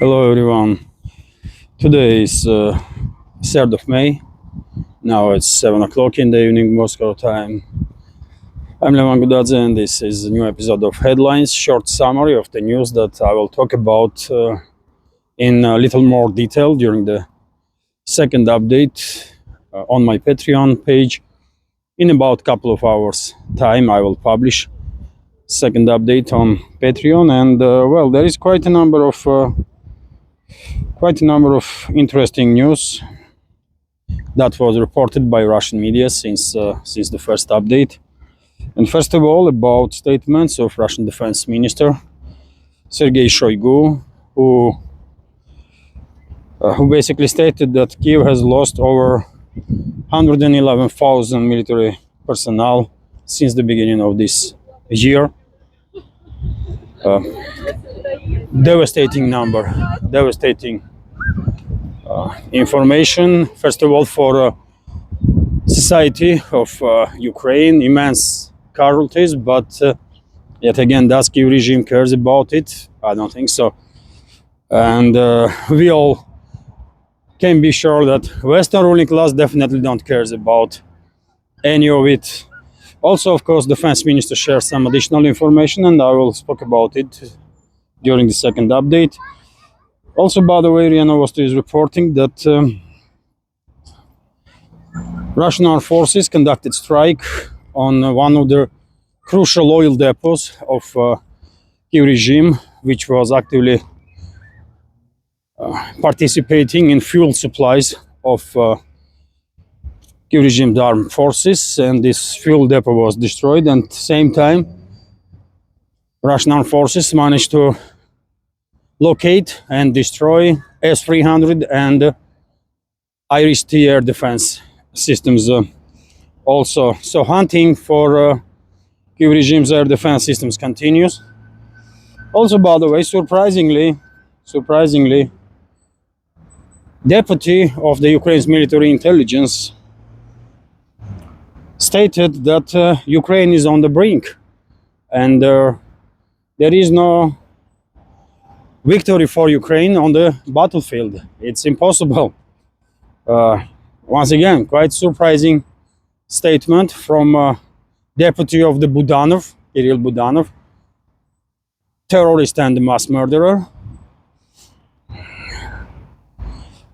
Hello everyone. Today is 3rd of May. Now it's 7 o'clock in the evening Moscow time. I'm Levan Gudadze and this is a new episode of Headlines, short summary of the news that I will talk about in a little more detail during the second update on my Patreon page. In about a couple of hours time I will publish second update on Patreon, and well, there is quite a number of interesting news that was reported by Russian media since the first update. And first of all, about statements of Russian Defense Minister Sergey Shoigu, who basically stated that Kiev has lost over 111,000 military personnel since the beginning of this year. Devastating number, devastating information. First of all, for society of Ukraine, immense casualties, but yet again, does Kiev regime cares about it? I don't think so. And we all can be sure that Western ruling class definitely don't cares about any of it. Also, of course, Defense Minister shares some additional information, and I will speak about it during the second update. Also, by the way, RIA Novosti is reporting that Russian armed forces conducted strike on one of the crucial oil depots of Kiev regime, which was actively participating in fuel supplies of Kiev regime's armed forces, and this fuel depot was destroyed. And at the same time, Russian armed forces managed to locate and destroy S-300 and Iris-T air defense systems also. So hunting for Kiev regime's air defense systems continues. Also, by the way, surprisingly, deputy of the Ukraine's military intelligence stated that Ukraine is on the brink, and there is no victory for Ukraine on the battlefield. It's impossible. Once again, quite surprising statement from deputy of the Budanov, Kirill Budanov, terrorist and mass murderer.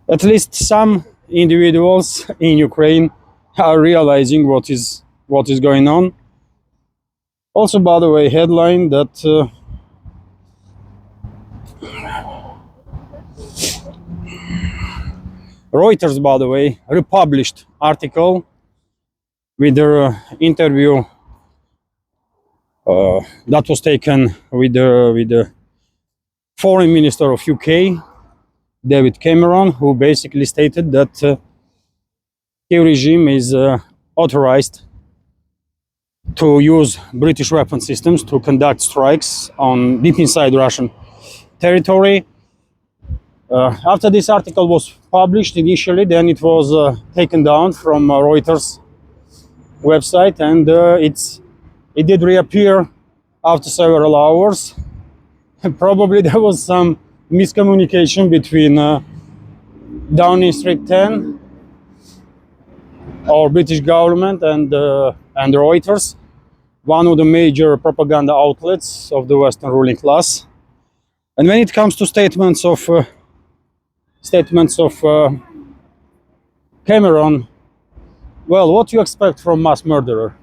At least some individuals in Ukraine are realizing what is going on. Also, by the way, headline that Reuters, by the way, republished article with their interview that was taken with the foreign minister of UK, David Cameron, who basically stated that Kiev regime is authorized to use British weapon systems to conduct strikes on deep inside Russian territory. After this article was published initially, then it was taken down from Reuters website, and it did reappear after several hours. Probably there was some miscommunication between Downing Street 10 or British government and Reuters, one of the major propaganda outlets of the Western ruling class. And when it comes to statements of Cameron, well, what do you expect from mass murderer?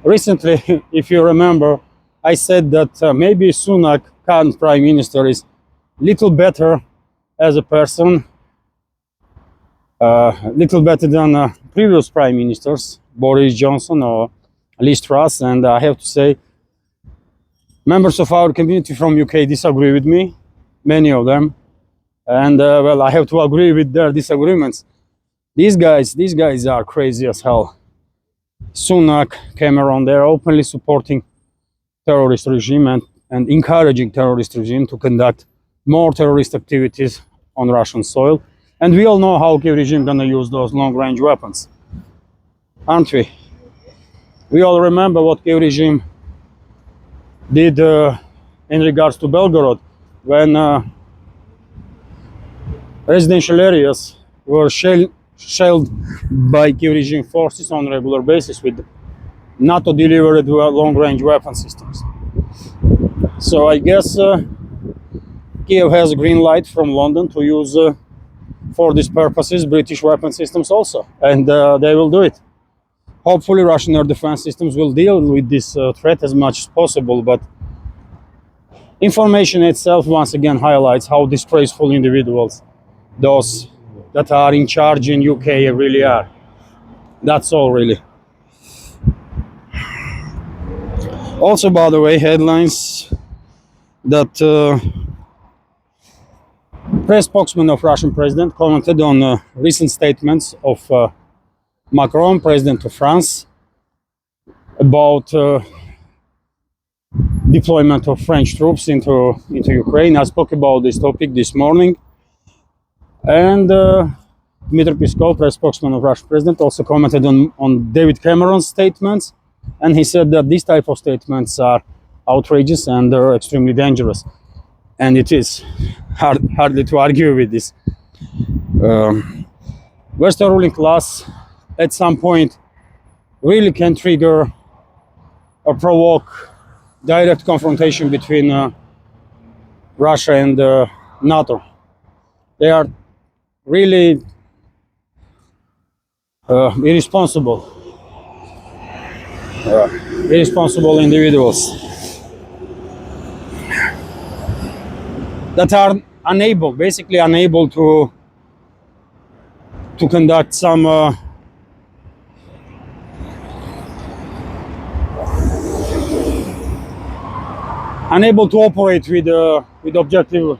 Recently, if you remember, I said that maybe Sunak, current prime minister, is little better as a person, little better than previous prime ministers, Boris Johnson or Liz Truss. And I have to say, members of our community from UK disagree with me, many of them. And well, I have to agree with their disagreements. These guys are crazy as hell. Sunak, Cameron, they're openly supporting terrorist regime and encouraging terrorist regime to conduct more terrorist activities on Russian soil. And we all know how Kiev regime gonna use those long-range weapons, aren't we? We all remember what Kiev regime did in regards to Belgorod. when residential areas were shelled by Kiev regime forces on a regular basis with NATO delivered long-range weapon systems. So I guess Kiev has a green light from London to use for these purposes British weapon systems also, and they will do it. Hopefully Russian air defense systems will deal with this threat as much as possible, but information itself once again highlights how disgraceful individuals those that are in charge in UK really are. That's all really. Also, by the way, headlines that press spokesman of Russian president commented on recent statements of Macron, president of France, about deployment of French troops into Ukraine. I spoke about this topic this morning, and Dmitry Peskov, press spokesman of Russian president, also commented on David Cameron's statements, and he said that these type of statements are outrageous and they're extremely dangerous, and it is hardly to argue with this. Western ruling class at some point really can trigger or provoke direct confrontation between Russia and NATO. They are really irresponsible individuals that are basically unable to conduct some unable to operate with objective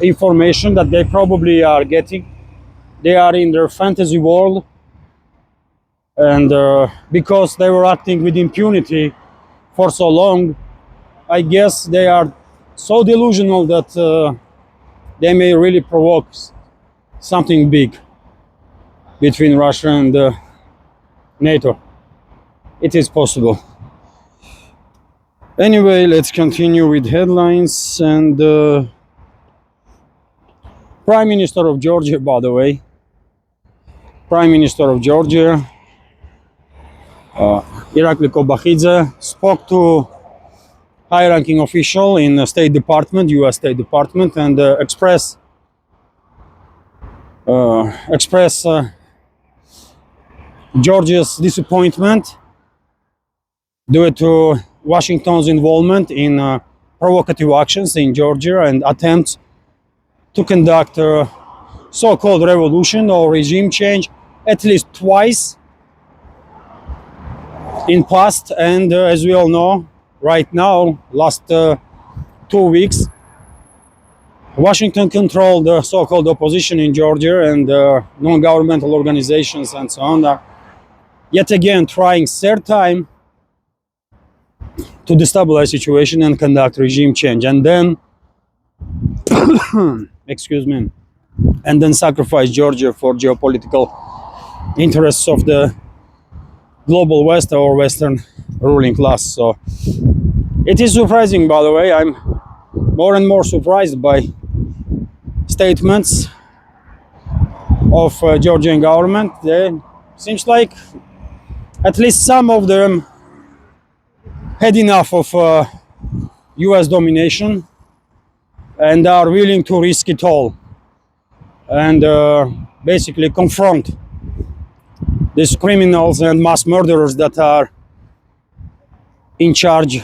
information that they probably are getting. They are in their fantasy world, and because they were acting with impunity for so long, I guess they are so delusional that they may really provoke something big between Russia and NATO. It is possible. Anyway, let's continue with headlines. And Prime Minister of Georgia, by the way, Prime Minister of Georgia, Irakli Kobakhidze, spoke to high-ranking official in the State Department, U.S. State Department, and express Georgia's disappointment due to Washington's involvement in provocative actions in Georgia and attempts to conduct a so-called revolution or regime change at least twice in past. And as we all know, right now, last 2 weeks, Washington controlled the so-called opposition in Georgia, and non-governmental organizations and so on are yet again trying third time to destabilize situation and conduct regime change, and then excuse me, and then sacrifice Georgia for geopolitical interests of the global West or Western ruling class. So it is surprising, by the way. I'm more and more surprised by statements of Georgian government. They seems like at least some of them had enough of US domination and are willing to risk it all and basically confront these criminals and mass murderers that are in charge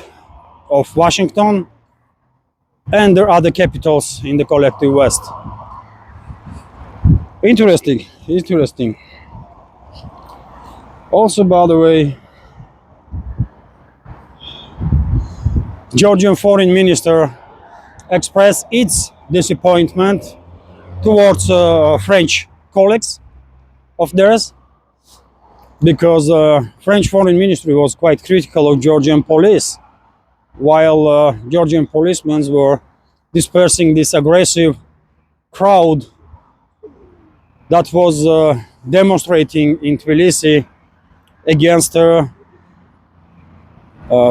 of Washington and their other capitals in the collective West. Interesting. Also, by the way, Georgian foreign minister expressed its disappointment towards French colleagues of theirs, because French foreign ministry was quite critical of Georgian police, while Georgian policemen were dispersing this aggressive crowd that was demonstrating in Tbilisi against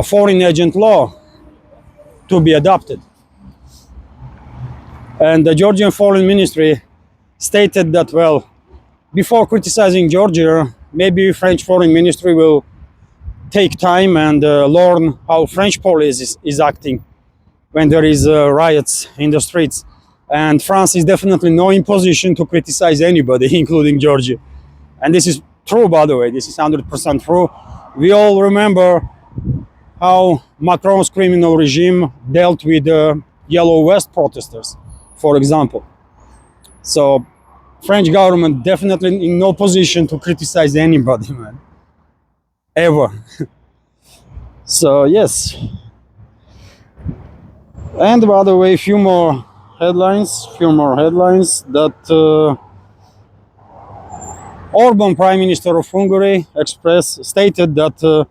foreign agent law to be adopted. And the Georgian Foreign Ministry stated that, well, before criticizing Georgia, maybe French Foreign Ministry will take time and learn how French police is acting when there is riots in the streets. And France is definitely not in position to criticize anybody, including Georgia. And this is true, by the way. This is 100% true. We all remember how Macron's criminal regime dealt with the Yellow Vest protesters, for example. So French government definitely in no position to criticize anybody, man, ever. So yes. And by the way, a few more headlines that Orban, Prime Minister of Hungary, stated that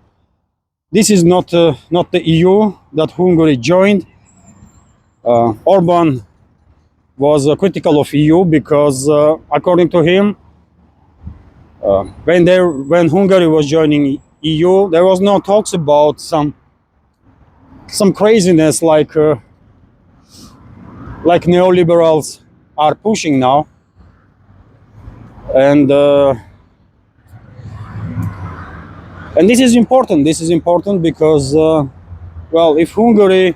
this is not the EU that Hungary joined. Orban was critical of EU because, according to him, when Hungary was joining EU, there was no talks about some craziness like neoliberals are pushing now, and this is important. This is important because, well, if Hungary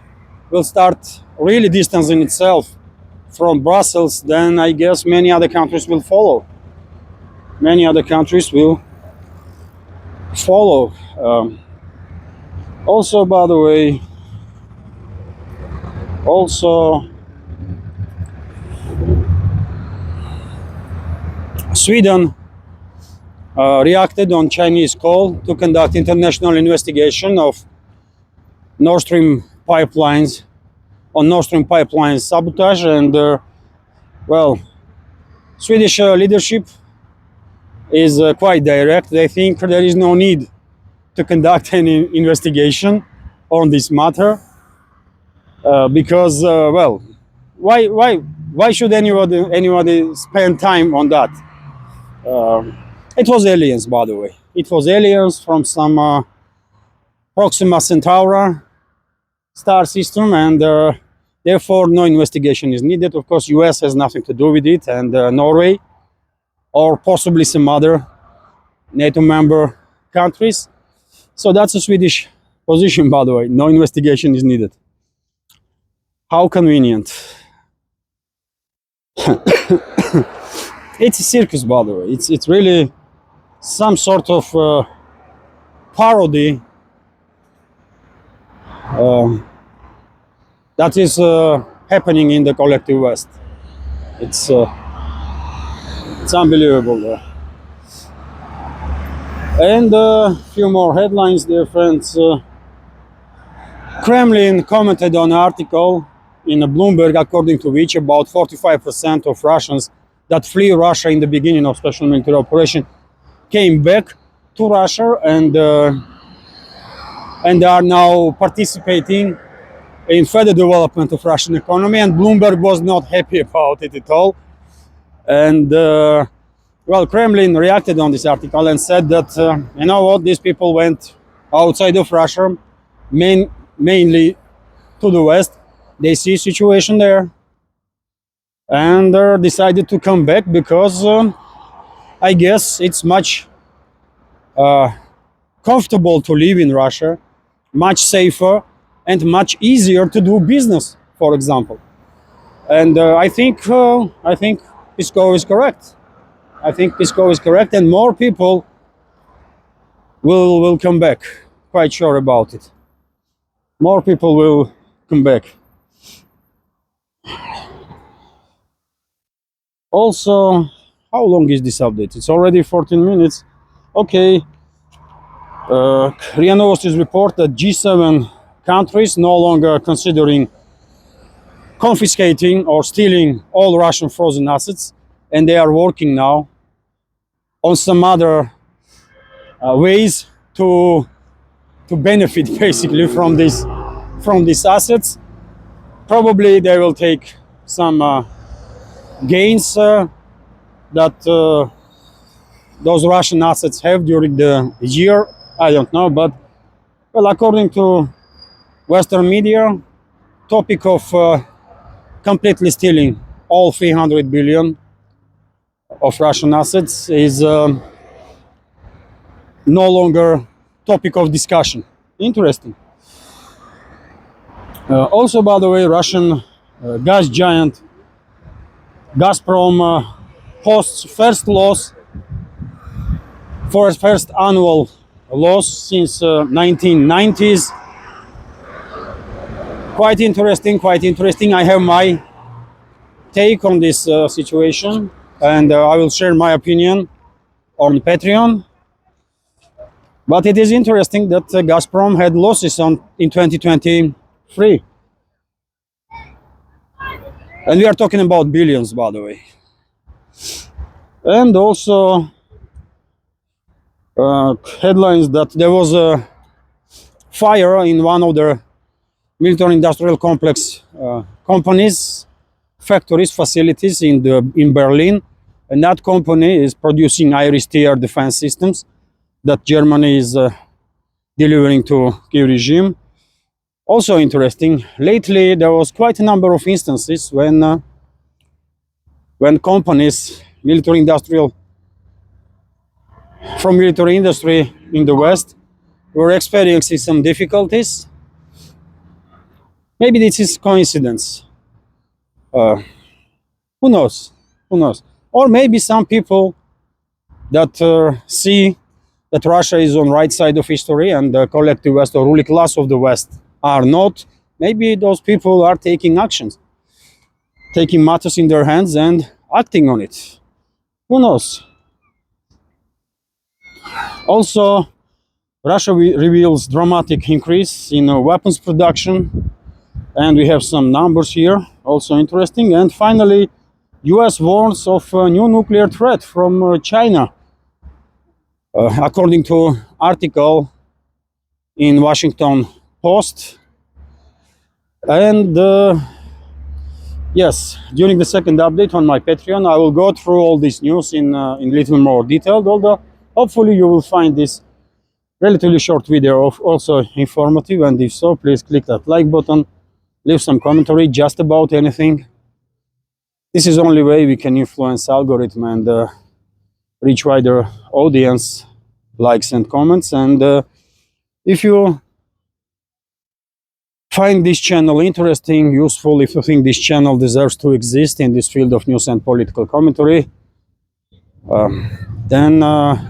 will start really distancing itself from Brussels, then I guess many other countries will follow. Many other countries will follow. Also, by the way, Sweden reacted on Chinese call to conduct international investigation of Nord Stream pipelines, sabotage, and well, Swedish leadership is quite direct. They think there is no need to conduct any investigation on this matter because, well, why should anybody spend time on that? It was aliens, by the way. It was aliens from some Proxima Centauri star system, and therefore no investigation is needed. Of course, US has nothing to do with it, and Norway, or possibly some other NATO member countries. So that's a Swedish position, by the way. No investigation is needed. How convenient. It's a circus, by the way. It's really some sort of parody that is happening in the collective West. It's unbelievable. And a few more headlines, dear friends. Kremlin commented on an article in Bloomberg, according to which about 45% of Russians that flee Russia in the beginning of special military operation came back to Russia and are now participating in further development of Russian economy. And Bloomberg was not happy about it at all. And well, Kremlin reacted on this article and said that, you know what, these people went outside of Russia, mainly to the West. They see a situation there and decided to come back because I guess it's much comfortable to live in Russia, much safer and much easier to do business, for example. And I think Pisco is correct. I think Pisco is correct, and more people will come back. Quite sure about it. More people will come back. Also, how long is this update? It's already 14 minutes. Okay. RIA Novosti's report that G7 countries no longer considering confiscating or stealing all Russian frozen assets, and they are working now on some other ways to benefit basically from these assets. Probably they will take some gains that those Russian assets have during the year. I don't know, but well, according to Western media, topic of completely stealing all 300 billion of Russian assets is no longer topic of discussion. Interesting. Also, by the way, Russian gas giant Gasprom posts first loss for first annual loss since 1990s. Quite interesting, quite interesting. I have my take on this situation, and I will share my opinion on Patreon. But it is interesting that Gazprom had losses in 2023. And we are talking about billions, by the way. And also headlines that there was a fire in one of the military industrial complex companies, factories, facilities in Berlin. And that company is producing Iris-T defense systems that Germany is delivering to Kiev regime. Also interesting, lately there was quite a number of instances when companies, military industry in the West were experiencing some difficulties. Maybe this is coincidence. Who knows? Who knows? Or maybe some people that see that Russia is on right side of history and the collective West or ruling class of the West are not. Maybe those people are taking actions, taking matters in their hands and acting on it. Who knows? Also, Russia reveals dramatic increase in weapons production, and we have some numbers here, also interesting. And finally, US warns of a new nuclear threat from China. According to article in Washington Post. And yes, during the second update on my Patreon, I will go through all this news in little more detail, although hopefully you will find this relatively short video also informative, and if so, please click that like button, leave some commentary just about anything. This is the only way we can influence algorithm and reach wider audience, likes and comments. And if you find this channel interesting, useful, if you think this channel deserves to exist in this field of news and political commentary, then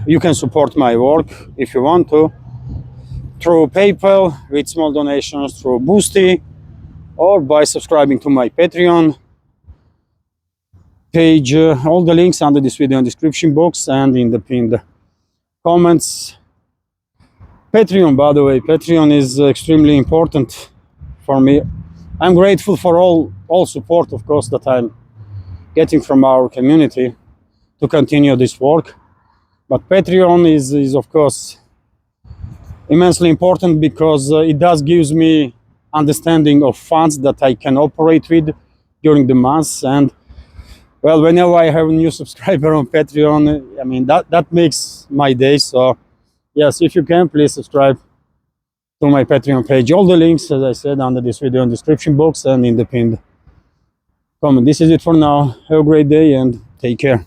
you can support my work if you want to, through PayPal with small donations, through Boosty, or by subscribing to my Patreon page. All the links under this video in the description box and in the pinned comments. Patreon, by the way, Patreon is extremely important for me. I'm grateful for all support, of course, that I'm getting from our community to continue this work. But Patreon is of course immensely important because it does gives me understanding of funds that I can operate with during the months. And well, whenever I have a new subscriber on Patreon, I mean, that makes my day. So yes, if you can, please subscribe to my Patreon page. All the links, as I said, under this video in the description box and in the pinned comment. This is it for now. Have a great day and take care.